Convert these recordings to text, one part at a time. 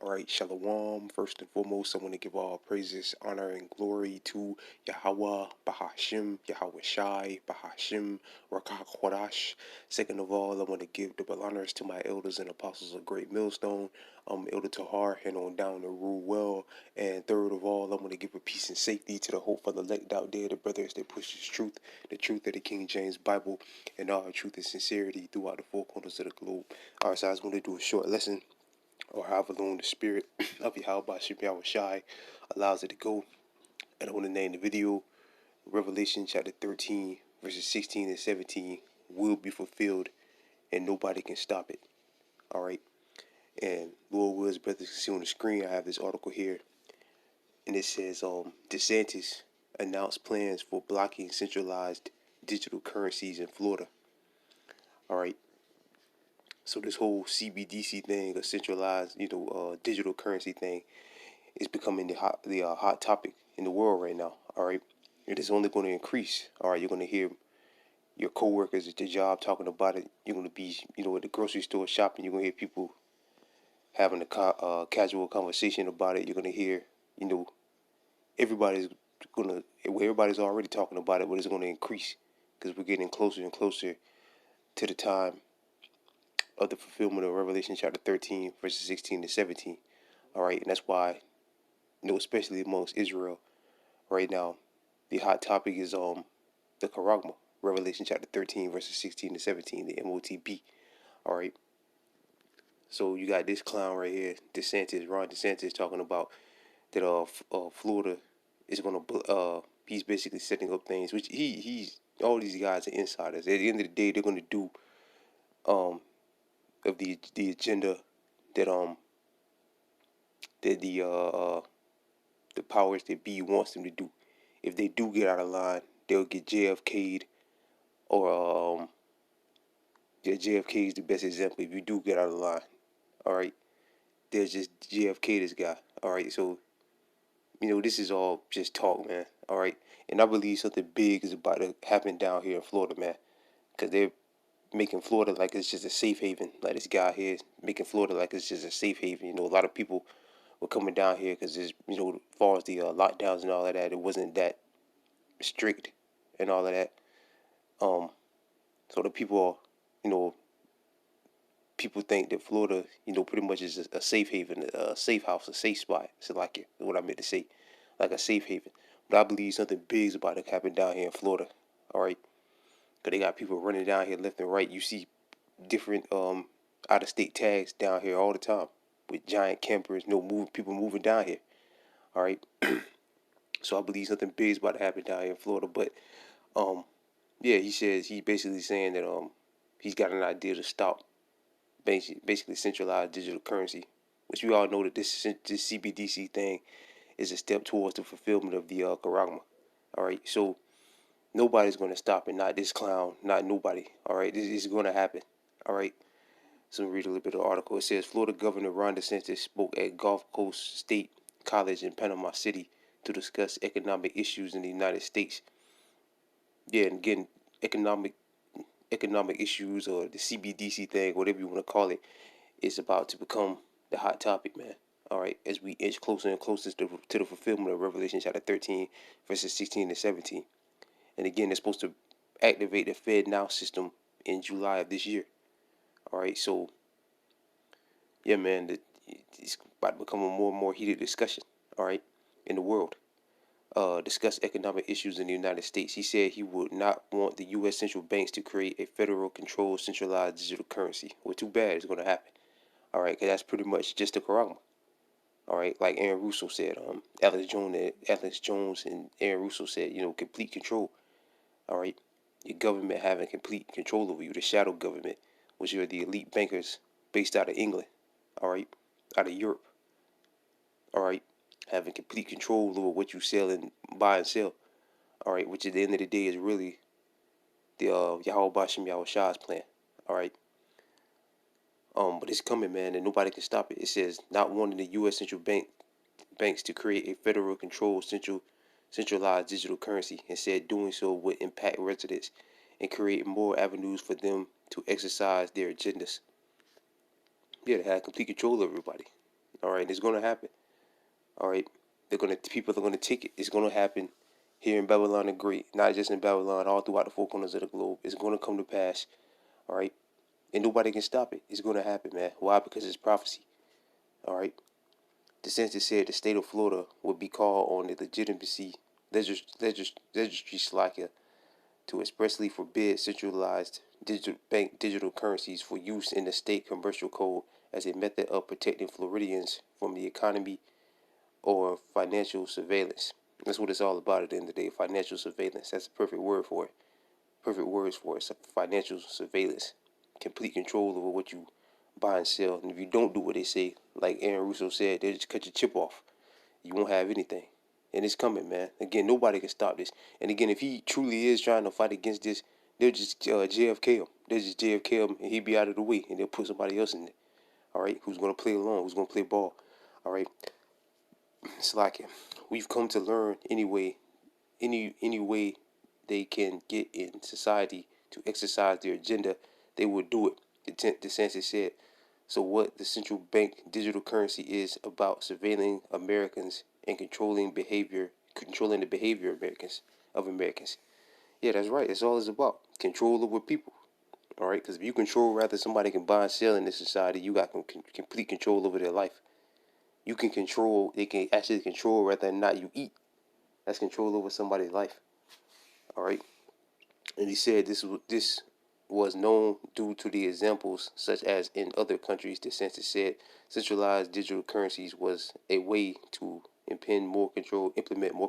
All right, Shalom. First and foremost, I want to give all praises, honor, and glory to Yahweh, Bahashim, Yahweh Shai, Bahashim, Rakah Kwadash. Second of all, I want to give double honors to my elders and apostles of Great Millstone, Elder Tahar, and on down to Rule Well. And third of all, I want to give a peace and safety to the hope for the elect out there, the brothers that push truth, the truth of the King James Bible, and all truth and sincerity throughout the four corners of the globe. All right, so I was going to do a short lesson or however long the spirit of Yahweh Shem Shai allows it to go. And I want to name the video Revelation chapter 13, verses 16 and 17 will be fulfilled and nobody can stop it. All right. And Lord Wills, brothers, can see on the screen, I have this article here. And it says, DeSantis announced plans for blocking centralized digital currencies in Florida. All right. So this whole CBDC thing, a centralized, digital currency thing, is becoming the hot topic in the world right now. All right, it is only going to increase. All right, you're going to hear your coworkers at your job talking about it. You're going to be, at the grocery store shopping. You're going to hear people having a casual conversation about it. You're going to hear, everybody's everybody's already talking about it, but it's going to increase because we're getting closer and closer to the time of the fulfillment of Revelation chapter 13, verses 16 to 17. All right, and that's why, especially amongst Israel right now, the hot topic is the Charagma, Revelation chapter 13, verses 16 to 17, the MOTB. All right. So you got this clown right here, Ron DeSantis, talking about that Florida is gonna he's basically setting up things, which he's all these guys are insiders. At the end of the day, they're gonna do of the agenda that the powers that be wants them to do. If they do get out of line, they'll get JFK'd, or JFK is the best example. If you do get out of line, all right, there's just JFK this guy, all right. So this is all just talk, man, all right. And I believe something big is about to happen down here in Florida, man, because they're making Florida like it's just a safe haven. Like this guy here is making Florida like it's just a safe haven. A lot of people were coming down here because there's, as far as the lockdowns and all of that, it wasn't that strict and all of that. So the people are, people think that Florida, pretty much is a safe haven, a safe house, a safe spot. So like what I meant to say, like a safe haven. But I believe something big is about to happen down here in Florida. All right, because they got people running down here left and right. You see different out of state tags down here all the time with giant campers, people moving down here. All right, so I believe something big is about to happen down here in Florida. But yeah, he basically saying that he's got an idea to stop basically centralized digital currency, which we all know that this CBDC thing is a step towards the fulfillment of the Charagma. All right, so nobody's going to stop it. Not this clown. Not nobody. All right, this is going to happen. All right. So read a little bit of the article. It says Florida Governor Ron DeSantis spoke at Gulf Coast State College in Panama City to discuss economic issues in the United States. Yeah, and again, economic issues, or the CBDC thing, whatever you want to call it, is about to become the hot topic, man. All right, as we inch closer and closer to the fulfillment of Revelation chapter 13, verses 16 to 17. And again, it's supposed to activate the FedNow system in July of this year. All right, so yeah, man, it's about to become a more and more heated discussion. All right, in the world. Discuss economic issues in the United States. He said he would not want the U.S. central banks to create a federal controlled centralized digital currency. Well, too bad it's going to happen. All right, because that's pretty much just the Charagma. All right, like Aaron Russo said, Alex Jones and Aaron Russo said, complete control. All right, your government having complete control over you, the shadow government, which are the elite bankers based out of England. All right, out of Europe. All right, having complete control over what you sell and buy and sell. All right, which at the end of the day is really the Yahweh Bashem Yahweh Shah's plan. All right. But it's coming, man, and nobody can stop it. It says not wanting the U.S. central banks to create a federal controlled centralized digital currency, and said doing so would impact residents and create more avenues for them to exercise their agendas. Yeah, to have complete control of everybody. All right, it's gonna happen. All right, people are gonna take it. It's gonna happen here in Babylon the Great, not just in Babylon, all throughout the four corners of the globe. It's gonna come to pass. All right, and nobody can stop it. It's gonna happen, man. Why? Because it's prophecy. All right. The census said the state of Florida would be called on the legitimacy registry Slovakia to expressly forbid centralized digital currencies for use in the state commercial code as a method of protecting Floridians from the economy or financial surveillance. That's what it's all about at the end of the day. Financial surveillance. That's the perfect word for it. Perfect words for it. It's financial surveillance. Complete control over what you buy and sell. And if you don't do what they say, like Aaron Russo said, they'll just cut your chip off. You won't have anything. And it's coming, man. Again, nobody can stop this. And again, if he truly is trying to fight against this, they'll just JFK him. They'll just JFK him and he'll be out of the way. And they'll put somebody else in there. All right? Who's going to play along? Who's going to play ball? All right? It's like we've come to learn anyway, any way they can get in society to exercise their agenda, they will do it. The census said. So what the central bank digital currency is about surveilling Americans and controlling the behavior of Americans. Yeah, that's right. That's all it's about. Control over people. All right, because if you control rather somebody can buy and sell in this society, you got complete control over their life. You can control. They can actually control whether or not you eat. That's control over somebody's life. All right, and he said this was known due to the examples such as in other countries. The census said centralized digital currencies was a way to implement more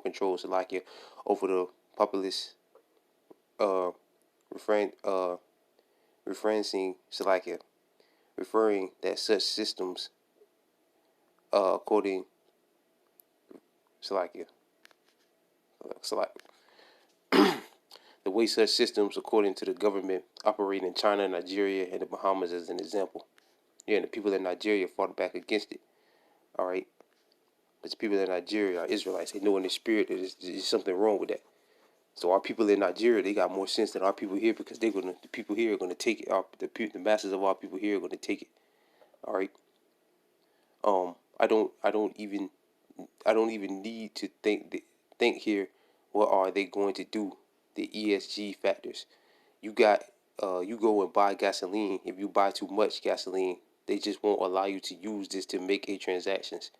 control, Slovakia, over the populace, uh, referencing Slovakia, referring that such systems, according Slovakia, Slovakia, the way such systems, according to the government, operate in China, Nigeria, and the Bahamas as an example. Yeah, and the people in Nigeria fought back against it. All right, but the people in Nigeria are Israelites. They know in the spirit that there's something wrong with that. So our people in Nigeria, they got more sense than our people here because the people here are gonna take it. The masses of our people here are gonna take it. All right. I don't even need to think here. What are they going to do? The ESG factors. You go and buy gasoline. If you buy too much gasoline, they just won't allow you to use this to make a transactions.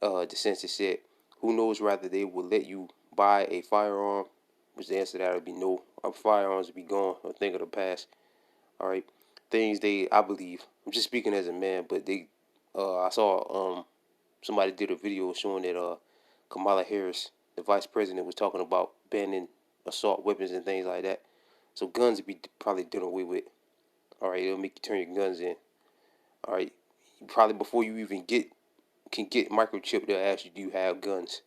The census said, who knows rather they will let you buy a firearm, which the answer to that would be no. Our firearms would be gone, a thing of the past. All right. I believe, I'm just speaking as a man, but I saw somebody did a video showing that Kamala Harris, the vice president, was talking about banning assault weapons and things like that. So guns would be probably done away with. All right, it'll make you turn your guns in. All right, probably before you even can get microchipped, they'll ask you, do you have guns?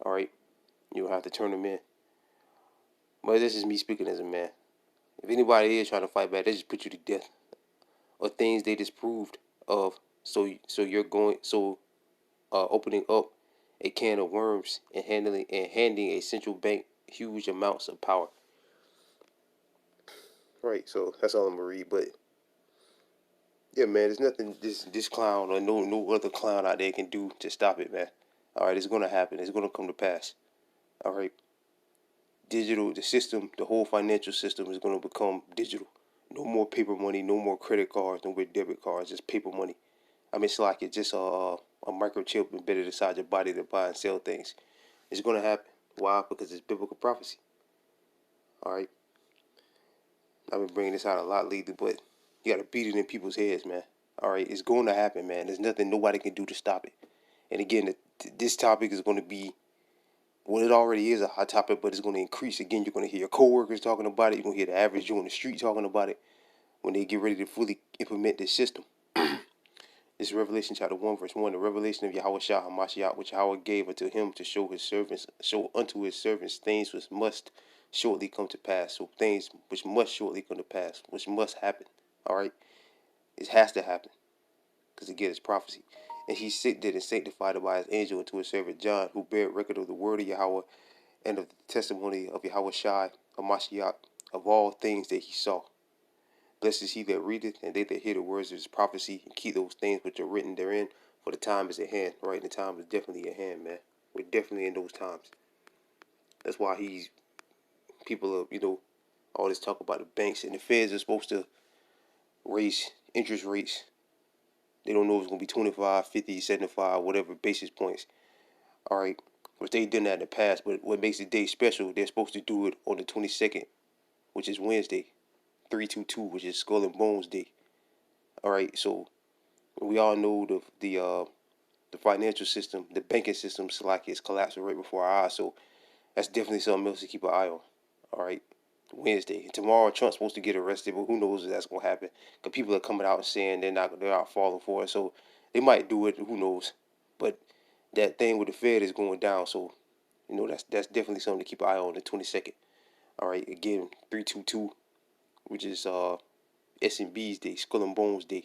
All right, you'll have to turn them in. But this is me speaking as a man. If anybody is trying to fight back, they just put you to death or things they disproved of. Opening up a can of worms and handing a central bank huge amounts of power. Right, so that's all I'm gonna read. But yeah, man, there's nothing this clown or no other clown out there can do to stop it, man. All right, it's gonna happen. It's gonna come to pass. All right, the system, the whole financial system is gonna become digital. No more paper money, no more credit cards, no more debit cards, just paper money. I mean, it's like it's just a microchip embedded inside your body to buy and sell things. It's gonna happen. Why? Because it's biblical prophecy. All right. I've been bringing this out a lot lately, but you gotta beat it in people's heads, man. All right, it's going to happen, man. There's nothing nobody can do to stop it. And again, this topic is going to be, well, it already is a hot topic, but it's going to increase. Again, you're going to hear your coworkers talking about it. You're going to hear the average Joe on the street talking about it when they get ready to fully implement this system. This is Revelation chapter 1, verse 1. The revelation of Yahweh Shah HaMashiach, which Yahweh gave unto him to show unto his servants things which must shortly come to pass. So things which must shortly come to pass, which must happen. All right? It has to happen. Because again, it's prophecy. And he did and sanctified by his angel unto his servant John, who bare record of the word of Yahweh and of the testimony of Yahweh Shai HaMashiach, of all things that he saw. Blessed is he that readeth, and they that hear the words of his prophecy, and keep those things which are written therein, for the time is at hand. Right, the time is definitely at hand, man. We're definitely in those times. That's why people are, all this talk about the banks and the Feds are supposed to raise interest rates. They don't know if it's going to be 25, 50, 75, whatever basis points. All right, which they done that in the past, but what makes the day special, they're supposed to do it on the 22nd, which is Wednesday, 3/22, which is Skull and Bones Day. All right, so we all know the financial system, the banking system, is collapsing right before our eyes. So that's definitely something else to keep an eye on. All right, Wednesday. Tomorrow, Trump's supposed to get arrested, but who knows if that's gonna happen? Because people are coming out and saying they're not falling for it. So they might do it. Who knows? But that thing with the Fed is going down. So that's definitely something to keep an eye on. The 22nd. All right, again 3/22, which is S&B's Day, Skull and Bones Day.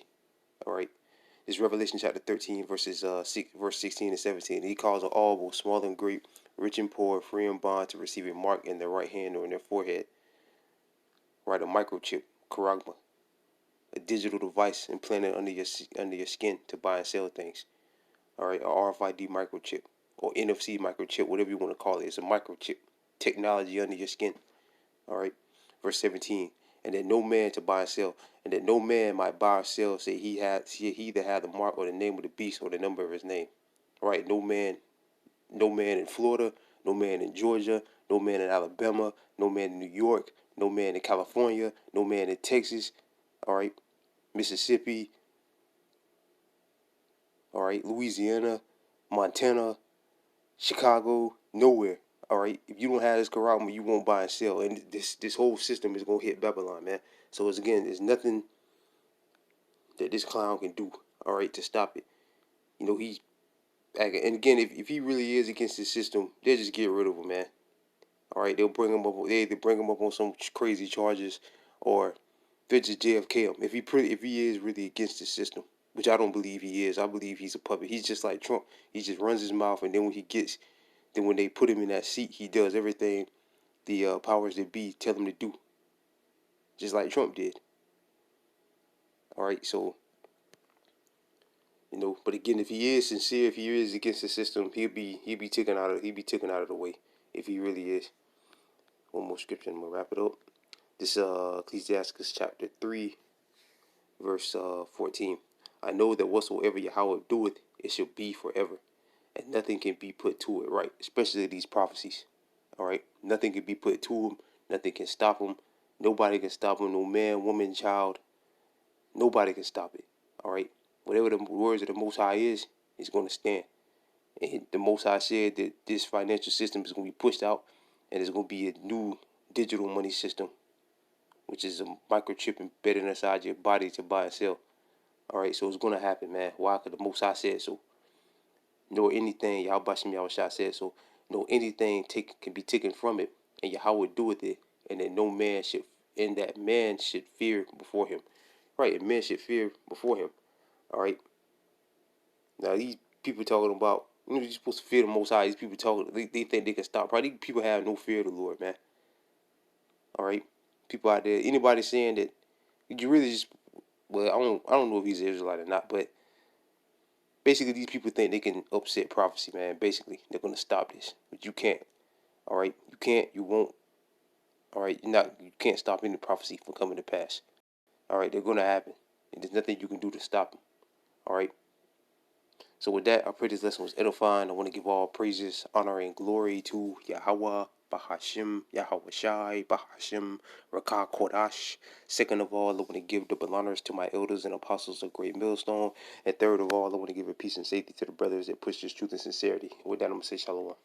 All right. This Revelation chapter 13, verse 16 and 17. He calls all, both small and great, rich and poor, free and bond, to receive a mark in their right hand or in their forehead. Right, a microchip, charagma, a digital device implanted under your skin to buy and sell things. All right, a RFID microchip or NFC microchip, whatever you want to call it. It's a microchip technology under your skin. All right, verse 17. And that no man to buy and sell, and that no man might buy or sell, say he that had the mark or the name of the beast or the number of his name. All right, no man in Florida, no man in Georgia, no man in Alabama, no man in New York, no man in California, no man in Texas, all right, Mississippi, all right, Louisiana, Montana, Chicago, nowhere. All right, if you don't have this Karama, you won't buy and sell, and this whole system is gonna hit Babylon, man. So there's nothing that this clown can do, all right, to stop it. He's and again, if he really is against the system, they'll just get rid of him, man. All right, they'll bring him up. They either bring him up on some crazy charges, or they'll just JFK him. If he is really against the system, which I don't believe he is. I believe he's a puppet. He's just like Trump. He just runs his mouth, and then when they put him in that seat, he does everything the powers that be tell him to do, just like Trump did. All right, so but again, if he is sincere, if he is against the system, he'll be taken out of the way if he really is. One more scripture, and we'll wrap it up. This Ecclesiastes chapter 3, verse 14. I know that whatsoever Yahweh doeth, it shall be forever, and nothing can be put to it. Right, especially these prophecies. All right, nothing can be put to them. Nothing can stop them. Nobody can stop them. No man, woman, child. Nobody can stop it. All right, whatever the words of the Most High is going to stand. And the Most High said that this financial system is going to be pushed out, and there's going to be a new digital money system, which is a microchip embedded inside your body to buy and sell. All right, so it's going to happen, man. Why? Because the Most High said so. Nor anything, Yahweh Shah said so. Nor anything can be taken from it, and Yahweh doeth it, and that man should fear before him. Right, and men should fear before him. All right. Now these people talking about, you're supposed to fear the Most High. These people talking, they think they can stop. Probably people have no fear of the Lord, man. All right, people out there, anybody saying that you really just, well, I don't know if he's an Israelite or not, but basically these people think they can upset prophecy, man. Basically, they're gonna stop this, but you can't. All right, you can't, you won't. All right, you can't stop any prophecy from coming to pass. All right, they're gonna happen, and there's nothing you can do to stop them. All right. So with that, I pray this lesson was edifying. I want to give all praises, honor, and glory to Yahweh, Bahashim, Yahweh Shai, Bahashim, Rakah Kodash. Second of all, I want to give double honors to my elders and apostles of Great Millstone. And third of all, I want to give a peace and safety to the brothers that push this truth and sincerity. With that, I'm going to say shalom.